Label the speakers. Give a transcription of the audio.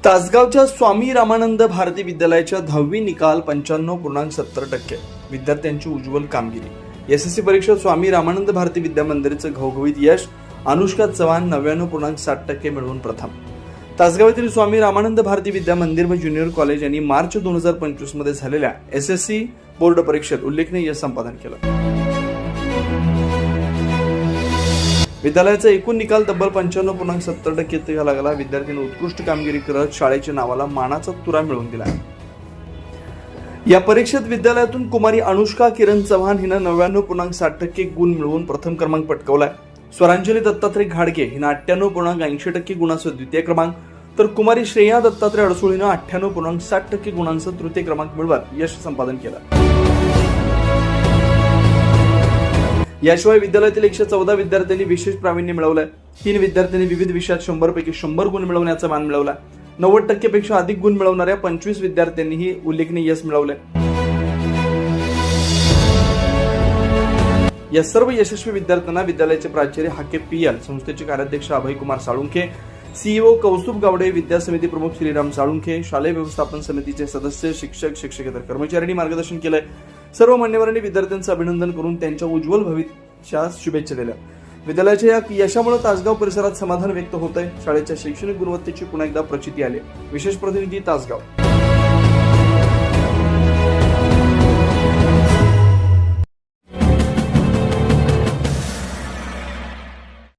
Speaker 1: तासगावच्या स्वामी रामानंद भारती विद्यालयाच्या 10वी निकाल 95.70%. विद्यार्थ्यांची उज्ज्वल कामगिरी. एसएससी परीक्षेत स्वामी रामानंद भारती विद्या मंदिरचं घवघवीत यश. अनुष्का चव्हाण 99.60% मिळवून प्रथम. तासगाव येथील स्वामी रामानंद भारती विद्या मंदिर व ज्युनियर कॉलेज यांनी मार्च 2025 मध्ये झालेल्या एसएससी बोर्ड परीक्षेत उल्लेखनीय यश संपादन केलं. विद्यालयाचा एकूण निकाल तब्बल 95.70% लागला. विद्यार्थ्यांनी उत्कृष्ट कामगिरी करत शाळेच्या नावाला मानाचा तुरा मिळवून दिला. या परीक्षेत विद्यालयातून कुमारी अनुष्का किरण चव्हाण हिनं 99.60% गुण मिळवून प्रथम क्रमांक पटकावलाय. स्वरांजली दत्तात्रय घाडगे हिनं 98.80% गुणांसह द्वितीय क्रमांक, तर कुमारी श्रेया दत्तात्रय अडसूळ हिनं 98.60% गुणांसह तृतीय क्रमांक मिळवत यश संपादन केलं. याशिवाय विद्यालयातील 114 विद्यार्थ्यांनी विशेष प्रावीण्य मिळवलंय. 3 विद्यार्थ्यांनी विविध विषयात 100 पैकी 100 गुण मिळवण्याचा मान मिळवला. 90% पेक्षा अधिक गुण मिळवणाऱ्या 25 विद्यार्थ्यांनीही उल्लेखनीय यश मिळवले. या सर्व यशस्वी विद्यार्थ्यांना विद्यालयाचे प्राचार्य हाके पीएल, संस्थेचे कार्याध्यक्ष अभयकुमार साळुंखे, सीईओ कौस्तुभ गावडे, विद्या समिती प्रमुख श्रीराम साळुंखे, शालेय व्यवस्थापन समितीचे सदस्य, शिक्षक, शिक्षकेतर कर्मचाऱ्यांनी मार्गदर्शन केलंय. सर्व मान्यवरांनी विद्यार्थ्यांचं अभिनंदन करून त्यांच्या उज्ज्वल भविष्यास शुभेच्छा दिल्या. विद्यालयाच्या या यशामुळे तासगाव परिसरात समाधान व्यक्त होत आहे. शाळेच्या शैक्षणिक गुणवत्तेची पुन्हा एकदा प्रचिती आली. विशेष प्रतिनिधी तासगाव.